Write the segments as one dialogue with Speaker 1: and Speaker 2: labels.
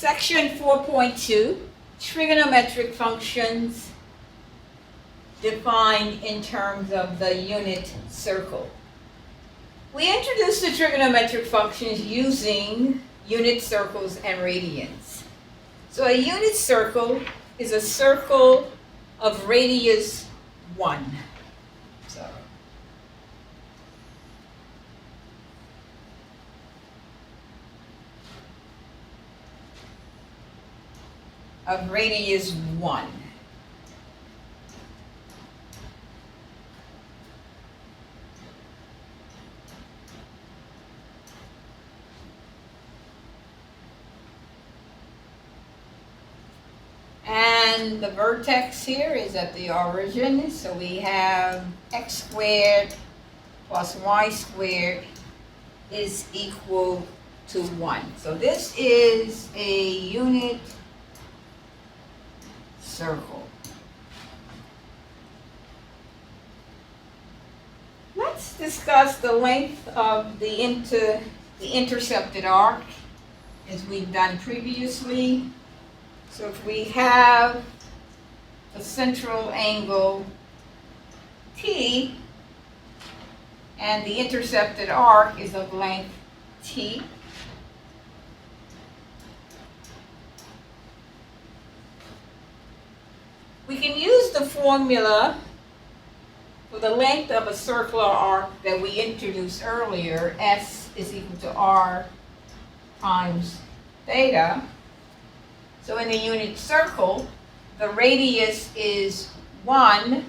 Speaker 1: Section 4.2, trigonometric functions defined in terms of the unit circle. We introduced the trigonometric functions using unit circles and radians. So a unit circle is a circle of radius 1. Of radius 1. And the vertex here is at the origin, so we have x squared plus y squared is equal to 1. So this is a unit circle. Let's discuss the length of the intercepted arc as we've done previously. So if we have a central angle T and the intercepted arc is of length T, we can use the formula for the length of a circular arc that we introduced earlier. S is equal to R times theta. So in a unit circle, the radius is 1.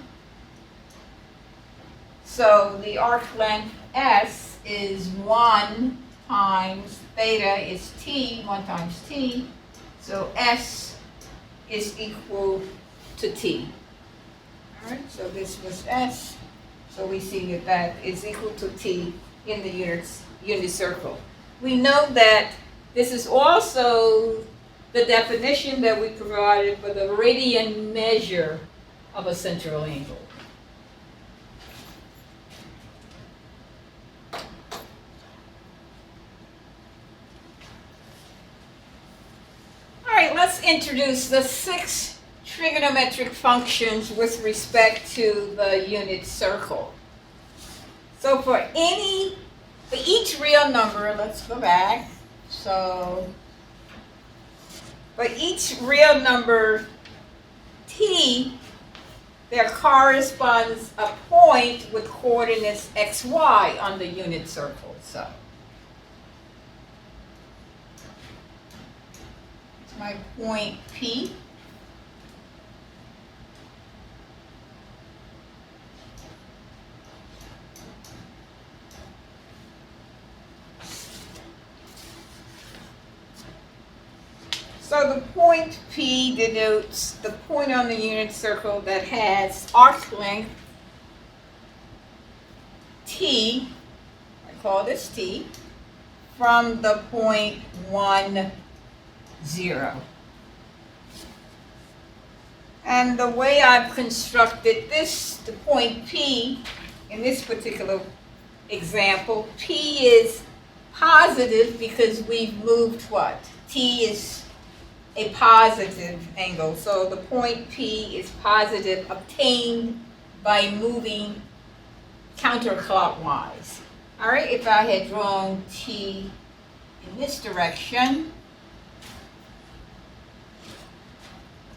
Speaker 1: So the arc length S is 1 times theta is T, 1 times T. So S is equal to T. All right, so this was S. So we see that that is equal to T in the unit circle. We know that this is also the definition that we provided for the radian measure of a central angle. All right, let's introduce the 6 trigonometric functions with respect to the unit circle. So for each real number, let's go back. So for each real number T, there corresponds a point with coordinates xy on the unit circle. So it's my point P. So the point P denotes the point on the unit circle that has arc length T, I call this T, from the point 1, 0. And the way I've constructed this, the point P, in this particular example, P is positive because we've moved what? T is a positive angle. So the point P is positive, obtained by moving counterclockwise. All right, if I had drawn T in this direction,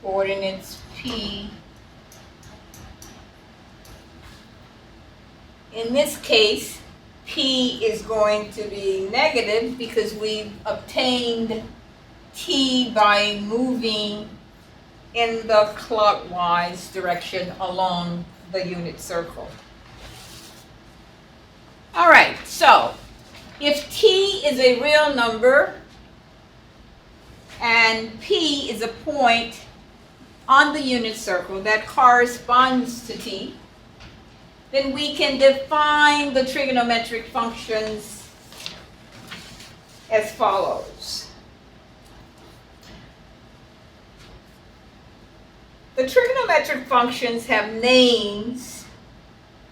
Speaker 1: coordinates P, in this case, P is going to be negative because we've obtained T by moving in the clockwise direction along the unit circle. All right, so if T is a real number and P is a point on the unit circle that corresponds to T, then we can define the trigonometric functions as follows. The trigonometric functions have names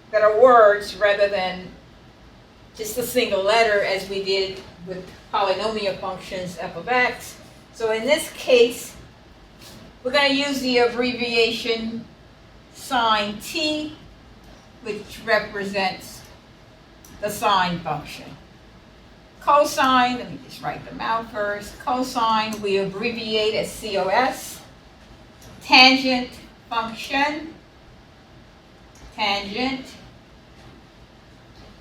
Speaker 1: that are words rather than just a single letter as we did with polynomial functions f of x. So in this case, we're going to use the abbreviation sine t, which represents the sine function. Cosine, let me just write them out first. Cosine, we abbreviate as COS. Tangent function, tangent.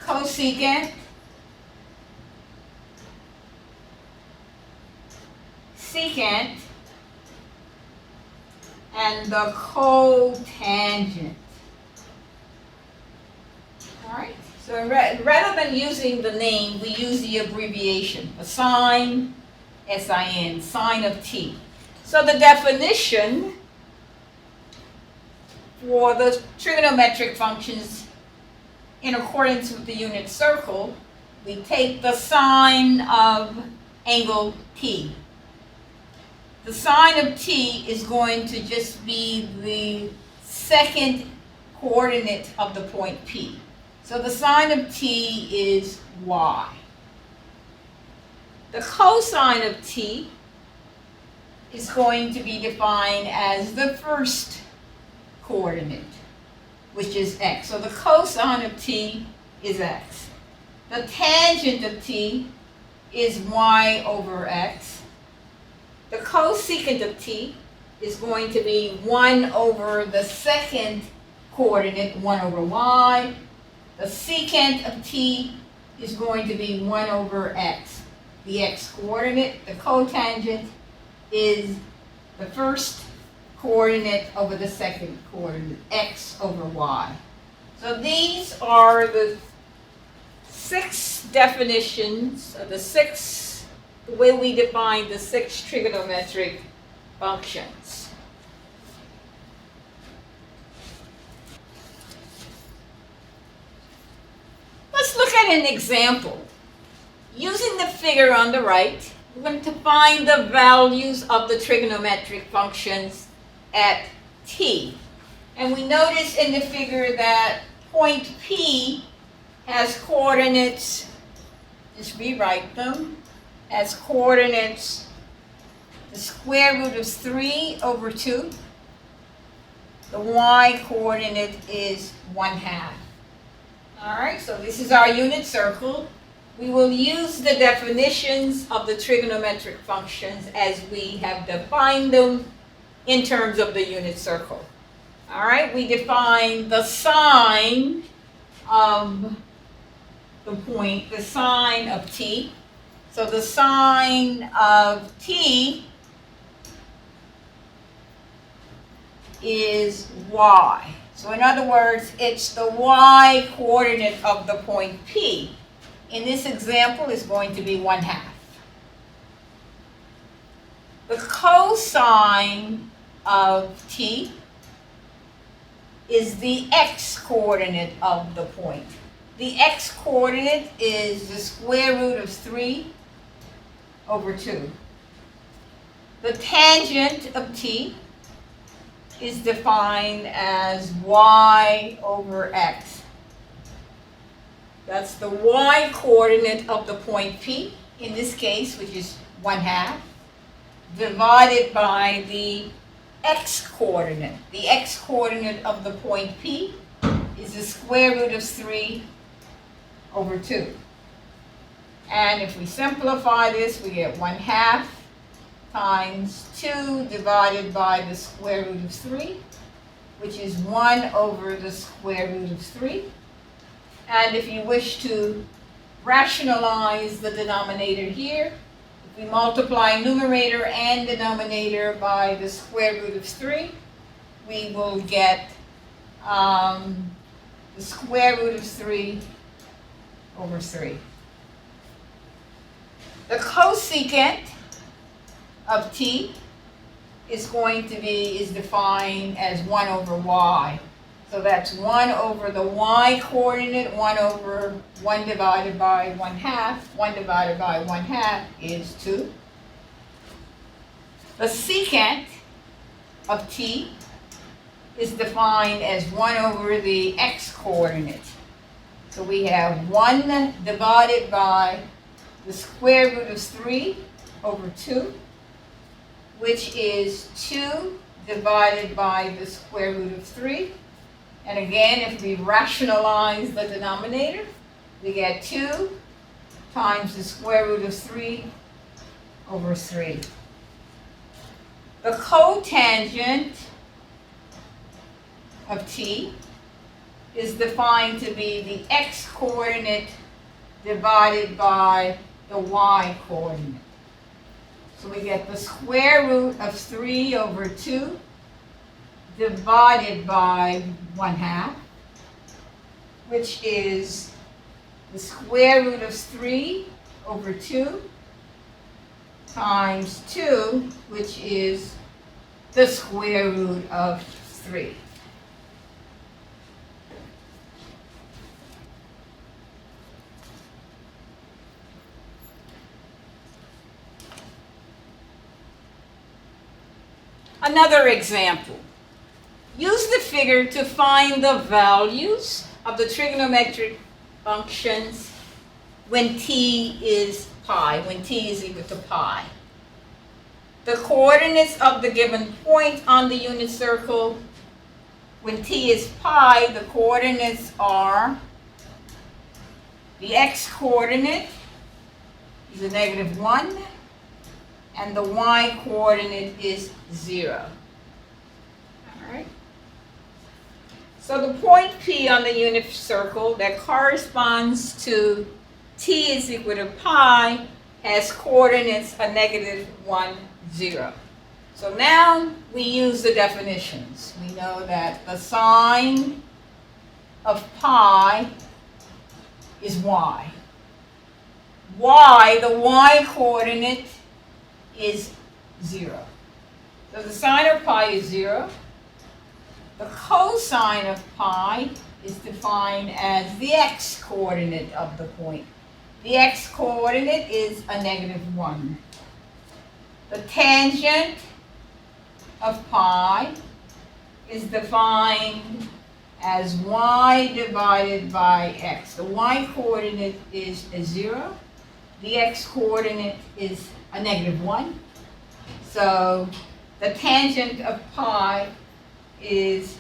Speaker 1: Cosecant, secant, and the cotangent. All right, so rather than using the name, we use the abbreviation, the sine, S-I-N, sine of t. So the definition for the trigonometric functions in accordance with the unit circle, we take the sine of angle t. The sine of t is going to just be the second coordinate of the point P. So the sine of t is y. The cosine of t is going to be defined as the first coordinate, which is x. So the cosine of t is x. The tangent of t is y over x. The cosecant of t is going to be 1 over the second coordinate, 1 over y. The secant of t is going to be 1 over x, the x coordinate. The cotangent is the first coordinate over the second coordinate, x over y. So these are the 6 definitions, of the way we define the 6 trigonometric functions. Let's look at an example. Using the figure on the right, we're going to find the values of the trigonometric functions at t. And we notice in the figure that point P has coordinates, just rewrite them, as coordinates the square root of 3 over 2. The y coordinate is 1/2. All right, so this is our unit circle. We will use the definitions of the trigonometric functions as we have defined them in terms of the unit circle. All right, we define the sine of the point, the sine of t. So the sine of t is y. So in other words, it's the y coordinate of the point P. In this example, is going to be 1/2. The cosine of t is the x coordinate of the point. The x coordinate is the square root of 3 over 2. The tangent of t is defined as y over x. That's the y coordinate of the point P, in this case, which is 1/2, divided by the x coordinate. The x coordinate of the point P is the square root of 3 over 2. And if we simplify this, we get 1/2 times 2 divided by the square root of 3, which is 1 over the square root of 3. And if you wish to rationalize the denominator here, if we multiply numerator and denominator by the square root of 3, we will get the square root of 3 over 3. The cosecant of t is defined as 1 over y. So that's 1 over the y coordinate, 1 over 1 divided by 1/2. 1 divided by 1/2 is 2. The secant of t is defined as 1 over the x coordinate. So we have 1 divided by the square root of 3 over 2. which is 2 divided by the square root of 3. And again, if we rationalize the denominator, we get 2 times the square root of 3 over 3. The cotangent of t is defined to be the x-coordinate divided by the y-coordinate. So we get the square root of 3 over 2 divided by 1/2, which is the square root of 3 over 2 times 2, which is the square root of 3. Another example. Use the figure to find the values of the trigonometric functions when t is pi, when t is equal to pi. The coordinates of the given point on the unit circle, when t is pi, the coordinates are the x-coordinate is a -1, and the y-coordinate is 0. All right? So the point P on the unit circle that corresponds to t is equal to pi has coordinates a -1, 0. So now we use the definitions. We know that the sine of pi is y. The y-coordinate is 0. So the sine of pi is 0. The cosine of pi is defined as the x-coordinate of the point. The x-coordinate is a -1. The tangent of pi is defined as y divided by x. The y-coordinate is a 0. The x-coordinate is a -1. So the tangent of pi is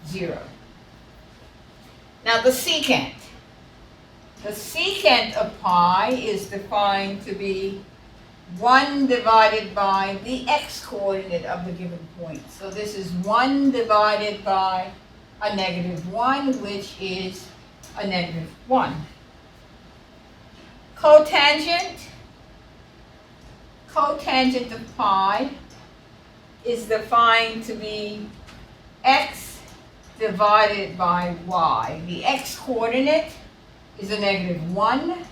Speaker 1: 0. Now the secant. The secant of pi is defined to be 1 divided by the x-coordinate of the given point. So this is 1 divided by a -1, which is a -1. Cotangent of pi is defined to be x divided by y. The x-coordinate is a -1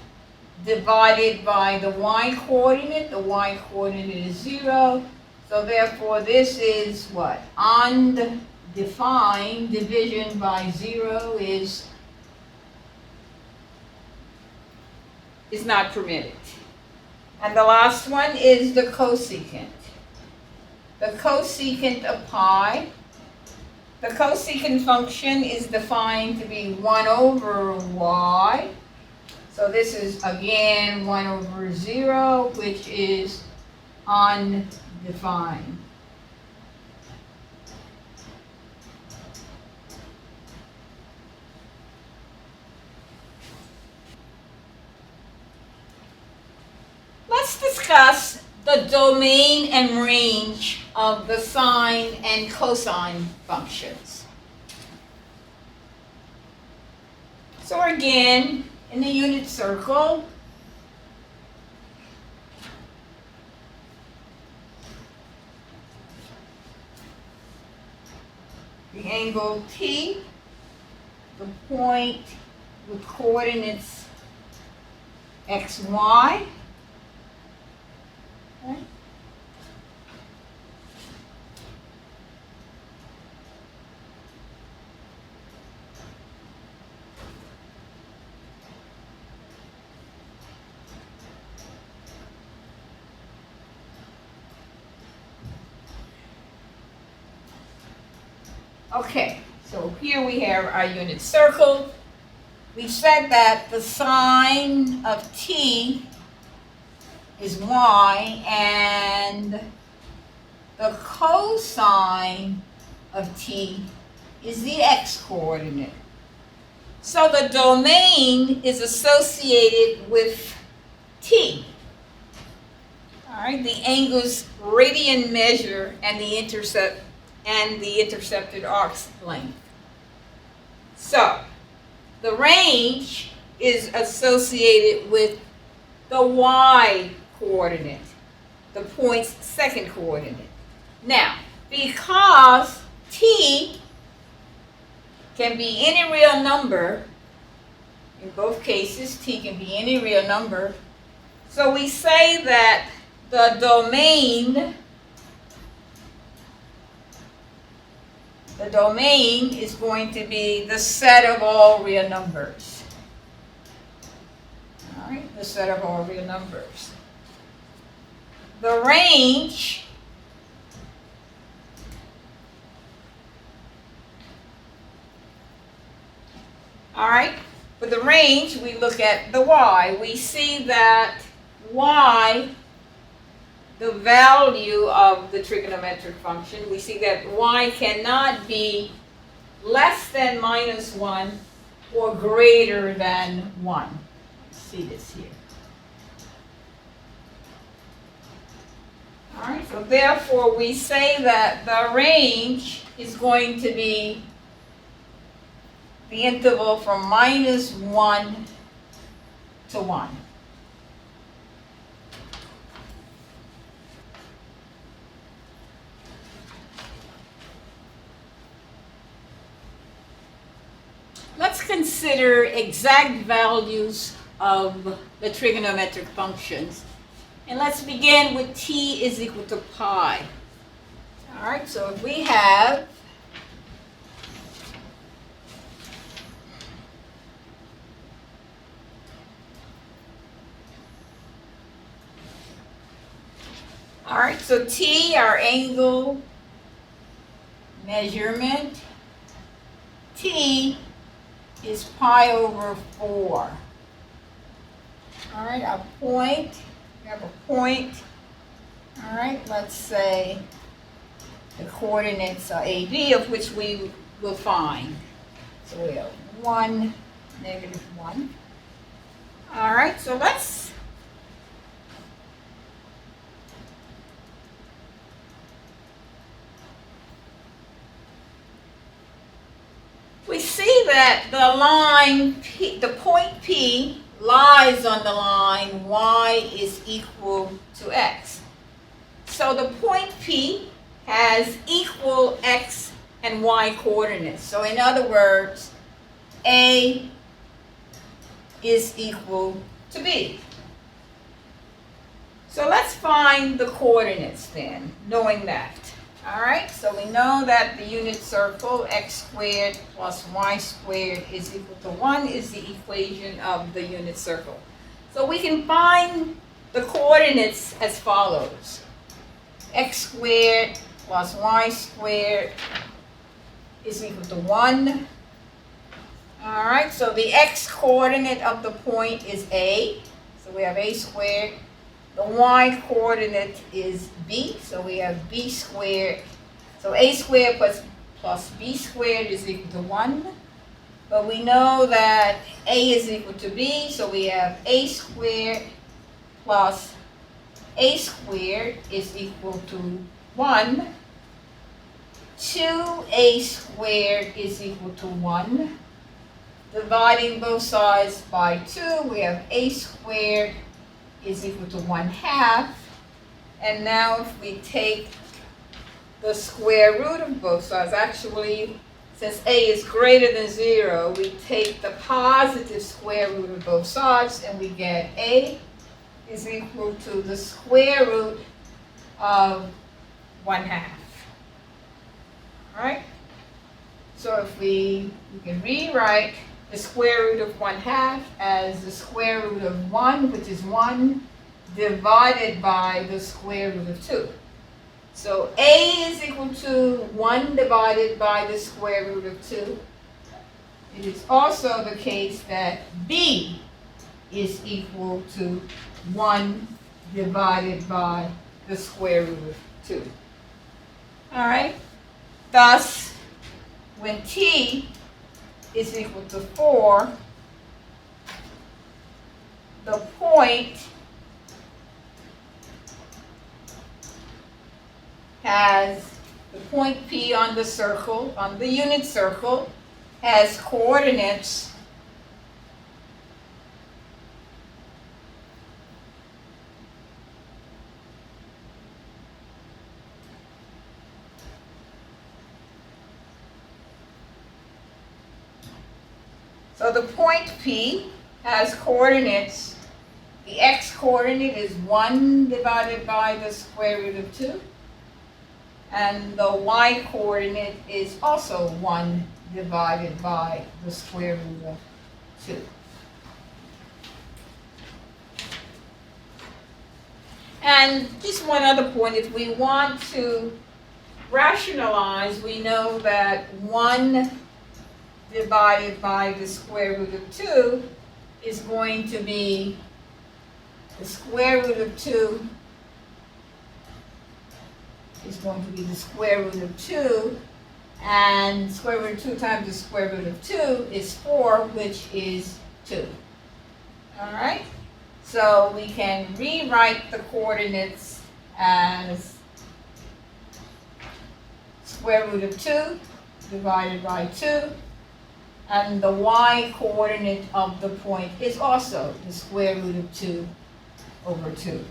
Speaker 1: divided by the y-coordinate. The y-coordinate is 0. So therefore this is what? Undefined. Division by 0 is not permitted. And the last one is the cosecant. The cosecant of pi. The cosecant function is defined to be 1 over y. So this is again 1 over 0, which is undefined. Let's discuss the domain and range of the sine and cosine functions. So again, in the unit circle, the angle T, the point with coordinates x, y. Okay. Okay, so here we have our unit circle. We said that the sine of t is y and the cosine of t is the x-coordinate. So the domain is associated with t. All right, the angles radian measure and the intercepted arc's length. So the range is associated with the y-coordinate, the point's second coordinate. Now, because t can be any real number, in both cases t can be any real number, so we say that the domain is going to be the set of all real numbers. All right, the set of all real numbers. The range all right, for the range, we look at the y. We see that y, the value of the trigonometric function, we see that y cannot be less than -1 or greater than 1. Let's see this here. All right, so therefore we say that the range is going to be the interval from -1 to 1. Let's consider exact values of the trigonometric functions. And let's begin with t is equal to pi. All right, so if we have all right, so t, our angle measurement, t is pi over 4. All right, our point, we have a point. All right, let's say the coordinates are a, b, of which we will find. So we have 1, -1. All right, so let's we see that the line P, the point P lies on the line y is equal to x. So the point P has equal x and y coordinates. So in other words, A is equal to B. So let's find the coordinates then, knowing that. All right, so we know that the unit circle, x squared plus y squared is equal to 1 is the equation of the unit circle. So we can find the coordinates as follows. X squared plus y squared is equal to 1. All right, so the x coordinate of the point is a, so we have a squared. The y coordinate is b, so we have b squared. So a squared plus b squared is equal to 1. But we know that a is equal to b, so we have a squared plus a squared is equal to 1. 2a squared is equal to 1. Dividing both sides by 2, we have a squared is equal to 1/2. And now if we take the square root of both sides, actually, since a is greater than 0, we take the positive square root of both sides and we get a is equal to the square root of 1/2. All right? So if we can rewrite the square root of 1/2 as the square root of 1, which is 1, divided by the square root of 2. So a is equal to 1 divided by the square root of 2. It is also the case that b is equal to 1 divided by the square root of 2. All right? Thus, when t is equal to 4, the point has the point P on the circle, on the unit circle, has coordinates so the point P has coordinates. The x coordinate is 1 divided by the square root of 2. And the y coordinate is also 1 divided by the square root of 2. And just one other point, if we want to rationalize, we know that 1 divided by the square root of 2 is going to be the square root of 2 is going to be the square root of 2, and square root of 2 times the square root of 2 is 4, which is 2. All right? So we can rewrite the coordinates as square root of 2 divided by 2, and the y coordinate of the point is also the square root of 2 over 2.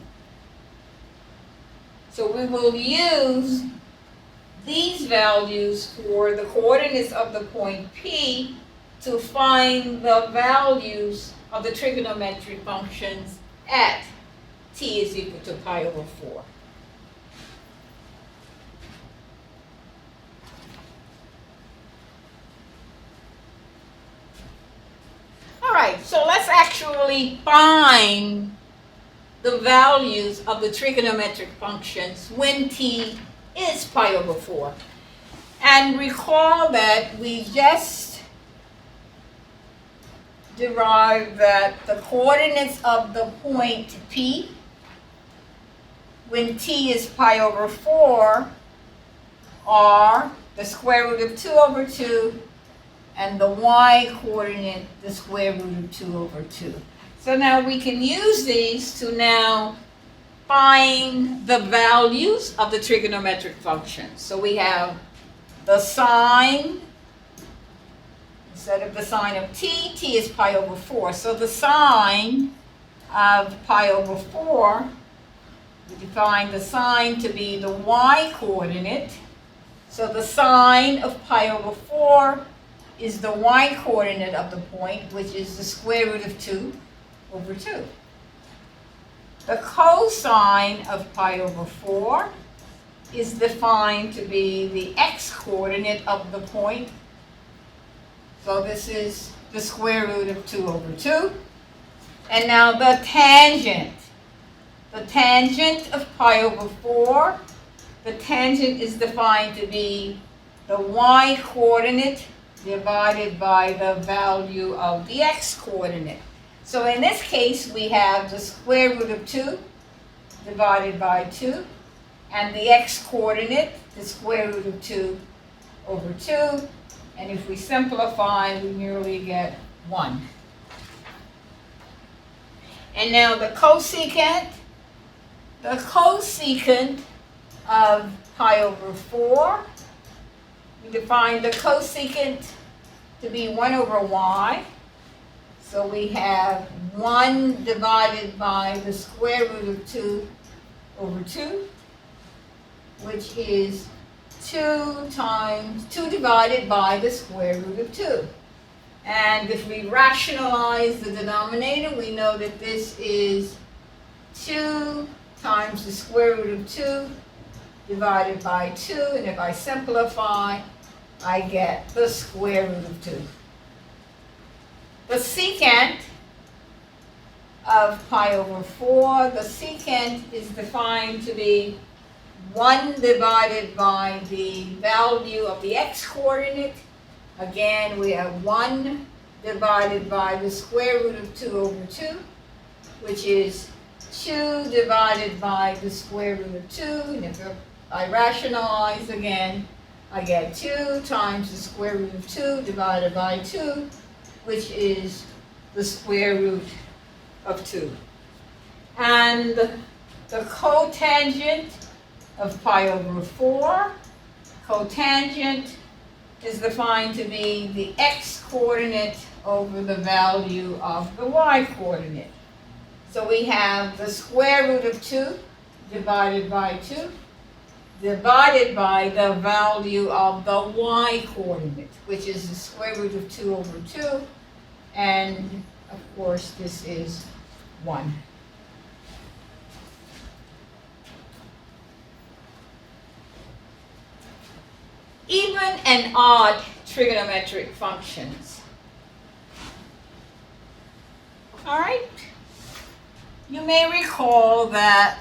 Speaker 1: So we will use these values for the coordinates of the point P to find the values of the trigonometric functions at t is equal to pi over 4. All right, so let's actually find the values of the trigonometric functions when t is pi over 4. And recall that we just derived that the coordinates of the point P when t is pi over 4 are the square root of 2 over 2 and the y coordinate the square root of 2 over 2. So now we can use these to now find the values of the trigonometric functions. So we have the sine, instead of the sine of t, t is pi over 4. So the sine of pi over 4, we define the sine to be the y coordinate. So the sine of pi over 4 is the y coordinate of the point, which is the square root of 2 over 2. The cosine of pi over 4 is defined to be the x coordinate of the point. So this is the square root of 2 over 2. And now the tangent. The tangent of pi over 4, the tangent is defined to be the y coordinate divided by the value of the x coordinate. So in this case, we have the square root of 2 divided by 2, and the x coordinate, the square root of 2 over 2. And if we simplify, we merely get 1. And now the cosecant of pi over 4, we define the cosecant to be 1 over y. So we have 1 divided by the square root of 2 over 2, which is 2 divided by the square root of 2. And if we rationalize the denominator, we know that this is 2 times the square root of 2 divided by 2. And if I simplify, I get the square root of 2. The secant of pi over 4, the secant is defined to be 1 divided by the value of the x coordinate. Again, we have 1 divided by the square root of 2 over 2, which is 2 divided by the square root of 2. And if I rationalize again. I get 2 times the square root of 2 divided by 2, which is the square root of 2. And the cotangent of pi over 4, cotangent is defined to be the x-coordinate over the value of the y-coordinate. So we have the square root of 2 divided by 2 divided by the value of the y-coordinate, which is the square root of 2 over 2, and of course this is 1. Even and odd trigonometric functions. All right? You may recall that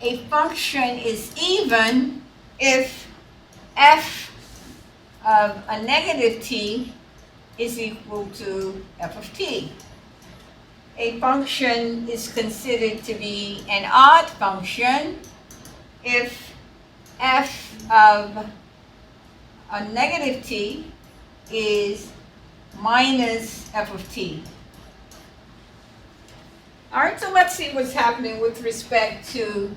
Speaker 1: a function is even if f of a negative t is equal to f of t. A function is considered to be an odd function if f of a negative t is minus f of t. All right, so let's see what's happening with respect to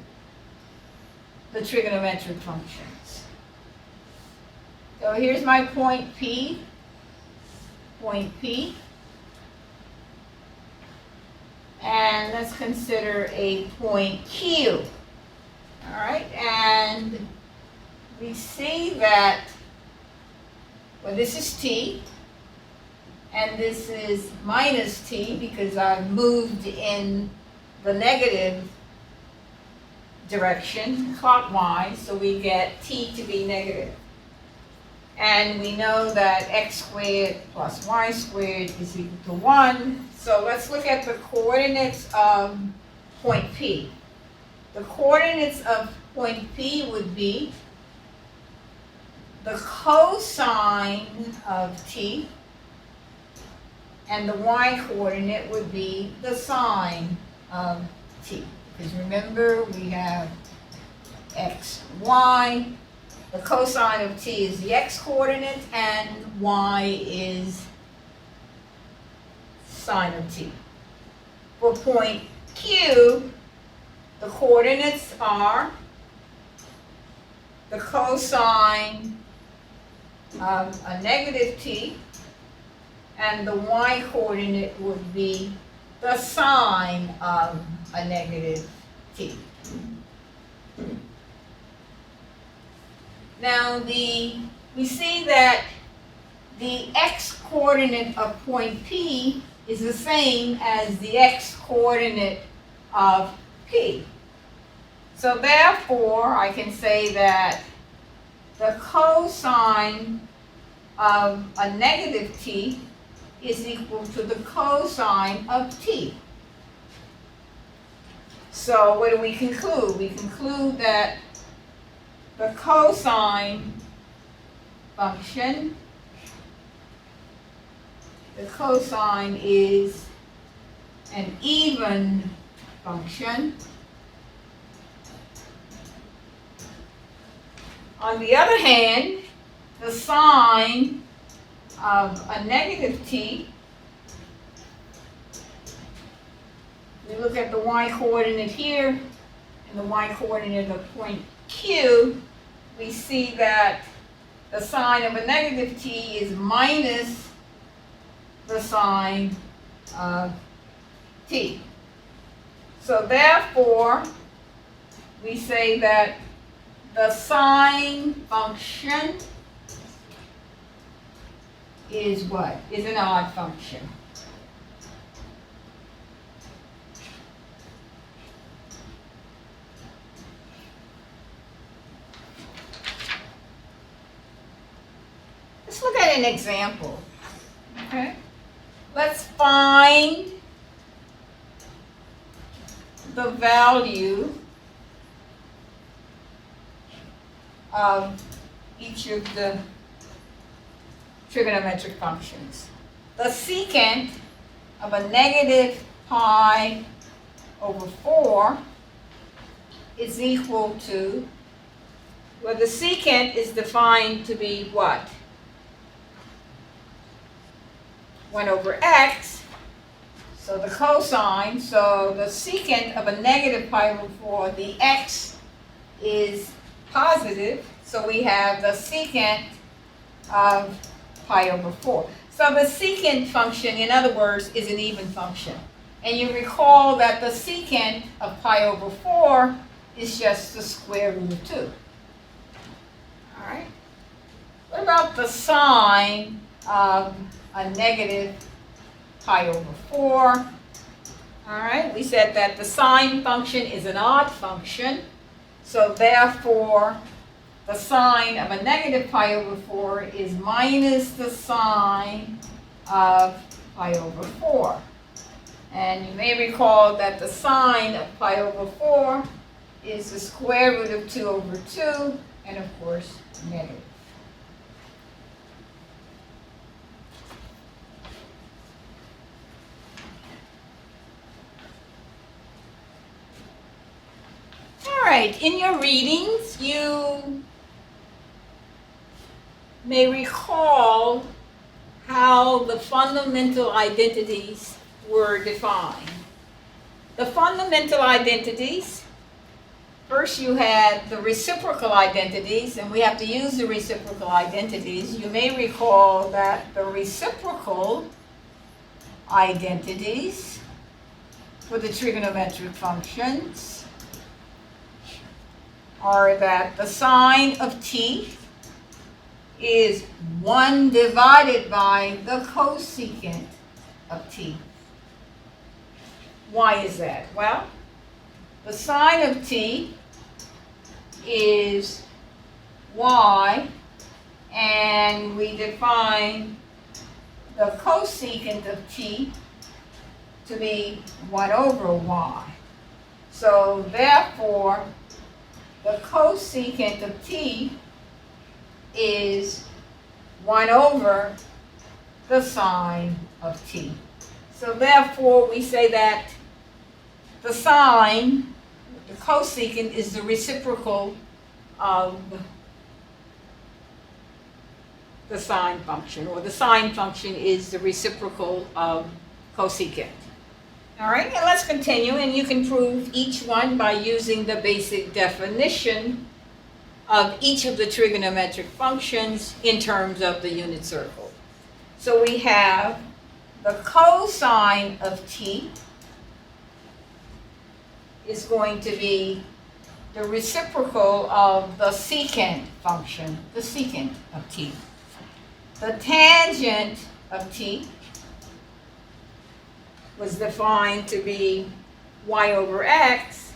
Speaker 1: the trigonometric functions. So here's my point P, and let's consider a point Q. All right, and we see that, well, this is t, and this is minus t because I've moved in the negative direction, clockwise, so we get t to be negative. And we know that x squared plus y squared is equal to 1. So let's look at the coordinates of point P. The coordinates of point P would be the cosine of t, and the y-coordinate would be the sine of t. Because remember, we have x, y. The cosine of t is the x-coordinate, and y is sine of t. For point Q, the coordinates are the cosine of a negative t, and the y-coordinate would be the sine of a negative t. Now we see that the x-coordinate of point P is the same as the x-coordinate of P. So therefore, I can say that the cosine of a negative t is equal to the cosine of t. So what do we conclude? We conclude that the cosine function, the cosine is an even function. On the other hand, the sine of a negative t, we look at the y-coordinate here and the y-coordinate of point Q, we see that the sine of a negative t is minus the sine of t. So therefore, we say that the sine function is what? Is an odd function. Let's look at an example. Okay? Let's find the value of each of the trigonometric functions. The secant of a negative pi over 4 is equal to Well, the secant is defined to be what? 1 over x. So the cosine, so the secant of a negative pi over 4, the x is positive. So we have the secant of pi over 4. So the secant function, in other words, is an even function. And you recall that the secant of pi over 4 is just the square root of 2. All right? What about the sine of a negative pi over 4? All right, we said that the sine function is an odd function. So therefore, the sine of a negative pi over 4 is minus the sine of pi over 4. And you may recall that the sine of pi over 4 is the square root of 2 over 2, and of course, negative. All right, in your readings, you may recall how the fundamental identities were defined. The fundamental identities, first you had the reciprocal identities, and we have to use the reciprocal identities. You may recall that the reciprocal identities for the trigonometric functions are that the sine of t is 1 divided by the cosecant of t. Why is that? Well, the sine of t is y, and we define the cosecant of t to be 1 over y. So therefore, the cosecant of t is 1 over the sine of t. So therefore, we say that the sine, the cosecant, is the reciprocal of the sine function, or the sine function is the reciprocal of cosecant. All right, and let's continue, and you can prove each one by using the basic definition of each of the trigonometric functions in terms of the unit circle. So we have the cosine of t is going to be the reciprocal of the secant function, the secant of t. The tangent of t was defined to be y over x,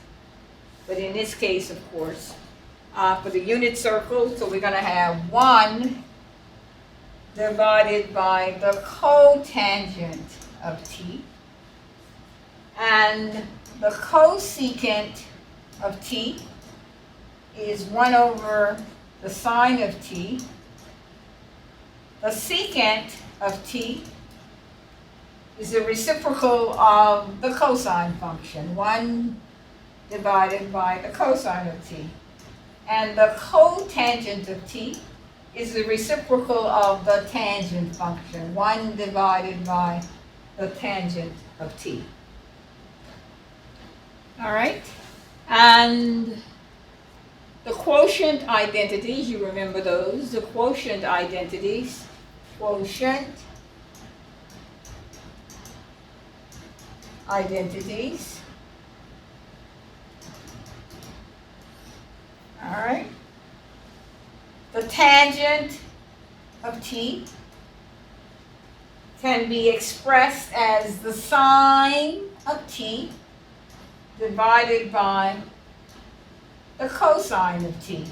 Speaker 1: but in this case, of course, for the unit circle, so we're going to have 1 divided by the cotangent of t, and the cosecant of t is 1 over the sine of t. The secant of t is the reciprocal of the cosine function, 1 divided by the cosine of t. And the cotangent of t is the reciprocal of the tangent function, 1 divided by the tangent of t. All right? And the quotient identities, you remember those, the quotient identities, quotient identities. All right. The tangent of t can be expressed as the sine of t divided by the cosine of t.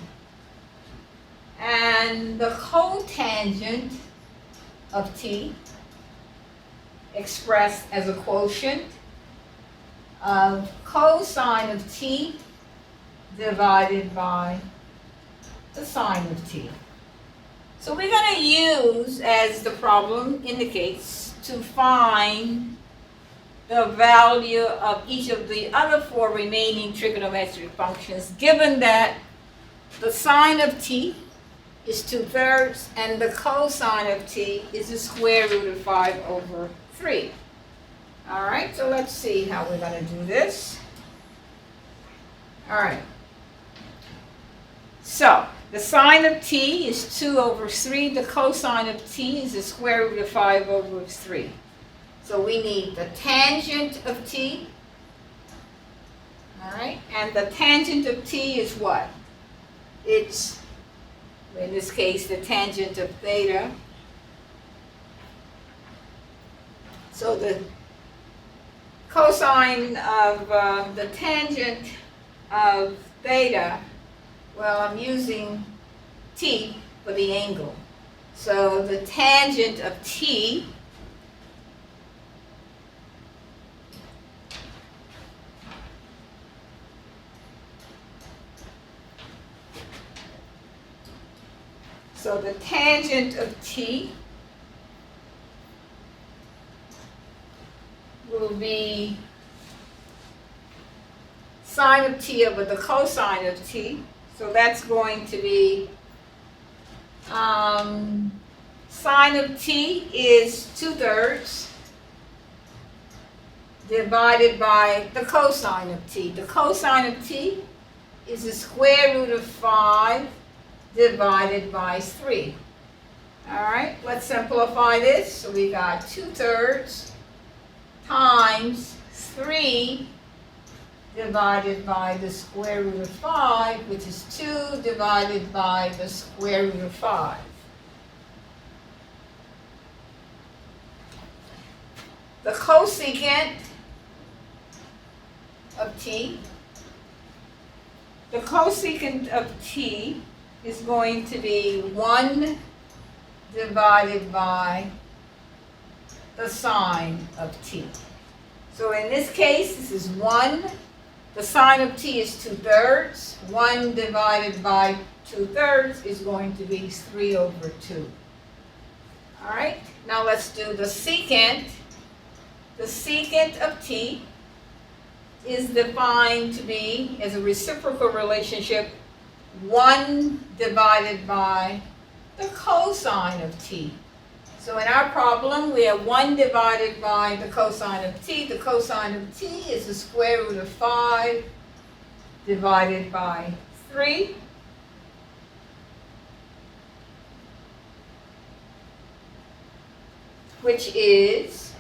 Speaker 1: And the cotangent of t expressed as a quotient of cosine of t divided by the sine of t. So we're going to use, as the problem indicates, to find the value of each of the other 4 remaining trigonometric functions, given that the sine of t is 2/3, and the cosine of t is the square root of 5 over 3. All right, so let's see how we're going to do this. All right. So the sine of t is 2 over 3. The cosine of t is the square root of 5 over 3. So we need the tangent of t. All right, and the tangent of t is what? It's, in this case, the tangent of theta. So the cosine of the tangent of theta, well, I'm using t for the angle. So the tangent of t will be sine of t over the cosine of t. So that's going to be sine of t is 2/3 divided by the cosine of t. The cosine of t is the square root of 5 divided by 3. All right, let's simplify this. So we got 2/3 times 3 divided by the square root of 5, which is 2 divided by the square root of 5. The cosecant of t, is going to be 1 divided by the sine of t. So in this case, this is 1. The sine of t is 2/3. 1 divided by 2/3 is going to be 3 over 2. All right, now let's do the secant. The secant of t is defined to be, as a reciprocal relationship, 1 divided by the cosine of t. So in our problem, we have 1 divided by the cosine of t. The cosine of t is the square root of 5 divided by 3. Which is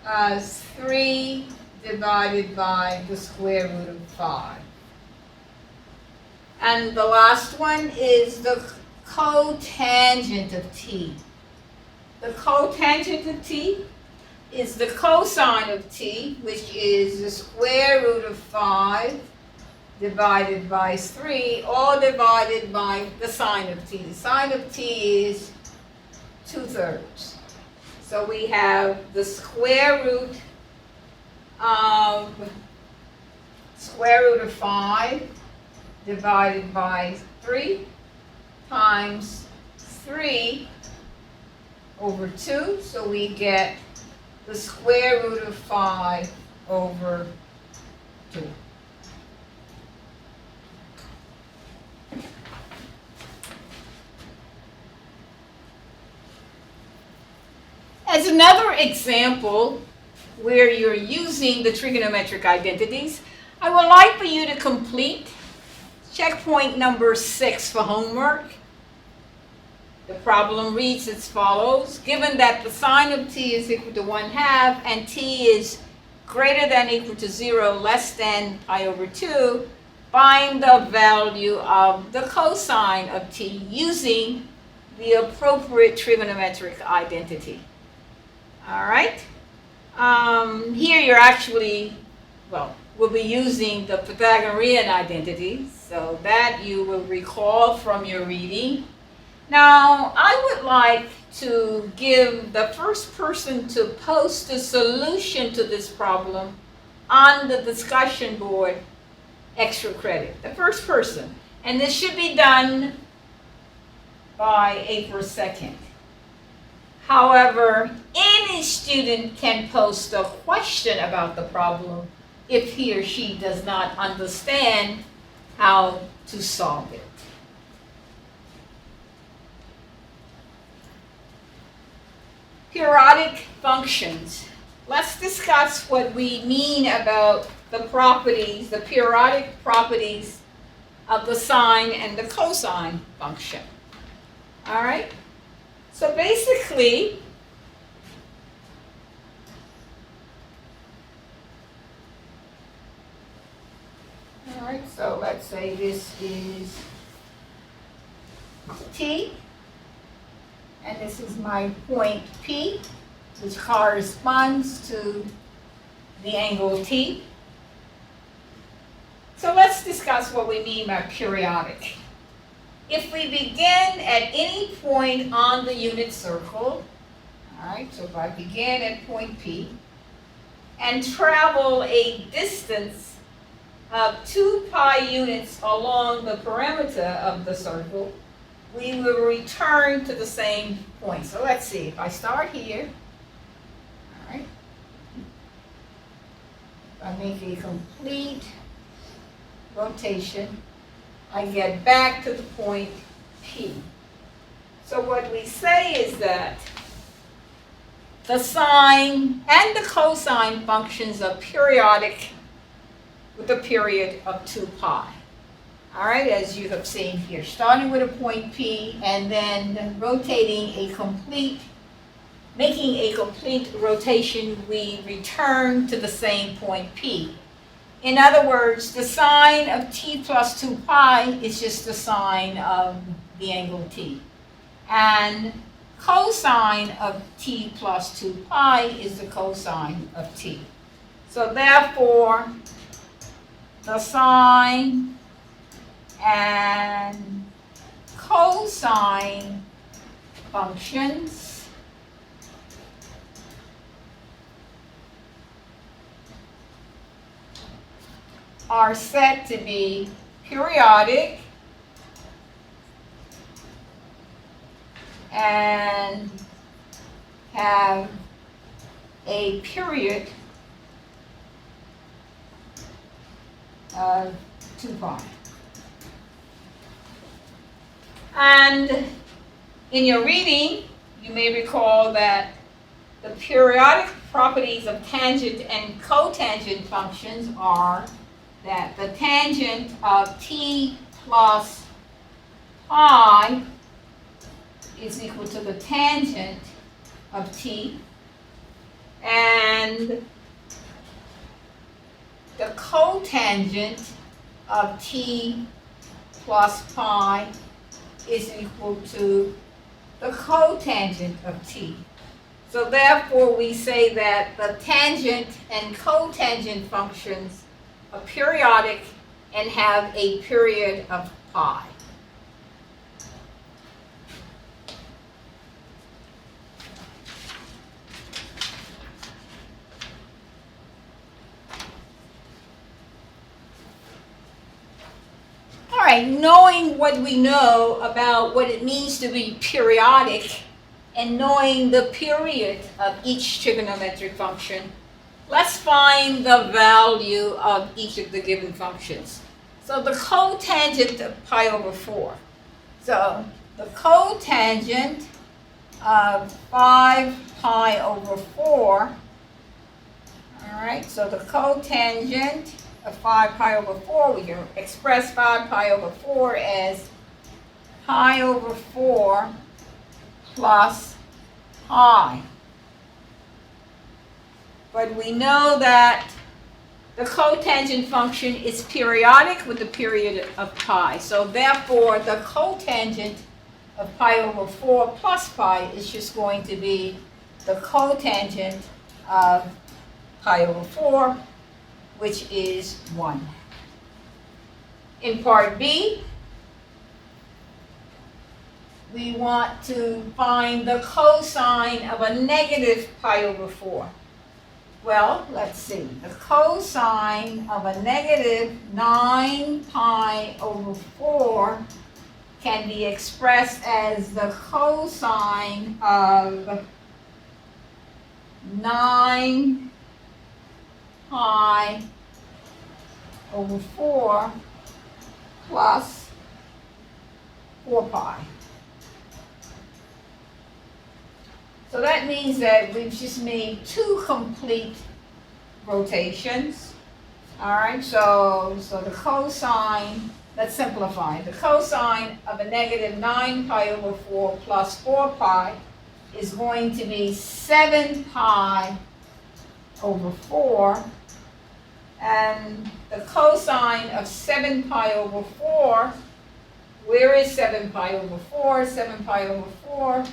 Speaker 1: 3 divided by the square root of 5. And the last one is the cotangent of t. The cotangent of t is the cosine of t, which is the square root of 5 divided by 3, all divided by the sine of t. The sine of t is 2/3. So we have the square root of 5 divided by 3 times 3 over 2. So we get the square root of 5 over 2. As another example where you're using the trigonometric identities, I would like for you to complete checkpoint number 6 for homework. The problem reads as follows. Given that the sine of t is equal to 1/2 and t is greater than or equal to 0 less than pi over 2, find the value of the cosine of t using the appropriate trigonometric identity. All right. Here you're actually, we'll be using the Pythagorean identity, so that you will recall from your reading. Now, I would like to give the first person to post a solution to this problem on the discussion board extra credit. The first person. And this should be done by April 2nd. However, any student can post a question about the problem if he or she does not understand how to solve it. Periodic functions. Let's discuss what we mean about the properties, the periodic properties of the sine and the cosine function. All right? So basically, all right, so let's say this is t, and this is my point P, which corresponds to the angle T. So let's discuss what we mean by periodic. If we begin at any point on the unit circle, all right, so if I begin at point P and travel a distance of 2 pi units along the perimeter of the circle, we will return to the same point. So let's see, if I start here, all right, if I make a complete rotation, I get back to the point P. So what we say is that the sine and the cosine functions are periodic with a period of 2 pi. All right, as you have seen here, starting with a point P and then making a complete rotation, we return to the same point P. In other words, the sine of t plus 2 pi is just the sine of the angle t. And cosine of t plus 2 pi is the cosine of t. So therefore, the sine and cosine functions are said to be periodic and have a period of 2 pi. And in your reading, you may recall that the periodic properties of tangent and cotangent functions are that the tangent of t plus pi is equal to the tangent of t, and the cotangent of t plus pi is equal to the cotangent of t. So therefore, we say that the tangent and cotangent functions are periodic and have a period of pi. All right, knowing what we know about what it means to be periodic and knowing the period of each trigonometric function, let's find the value of each of the given functions. So the cotangent of pi over 4. So the cotangent of 5 pi over 4, all right, so the cotangent of 5 pi over 4, we can express 5 pi over 4 as pi over 4 plus pi. But we know that the cotangent function is periodic with a period of pi. So therefore, the cotangent of pi over 4 plus pi is just going to be the cotangent of pi over 4, which is 1. In part B, we want to find the cosine of a negative pi over 4. Well, let's see. The cosine of a negative 9 pi over 4 can be expressed as the cosine of 9 pi over 4 plus 4 pi. So that means that we've just made 2 complete rotations. All right, so the cosine, let's simplify. The cosine of a negative 9 pi over 4 plus 4 pi is going to be 7 pi over 4. And the cosine of 7 pi over 4, where is 7 pi over 4? 7 pi over 4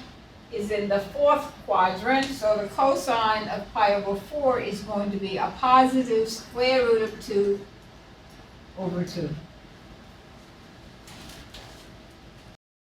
Speaker 1: is in the 4th quadrant, so the cosine of pi over 4 is going to be a positive square root of 2 over 2.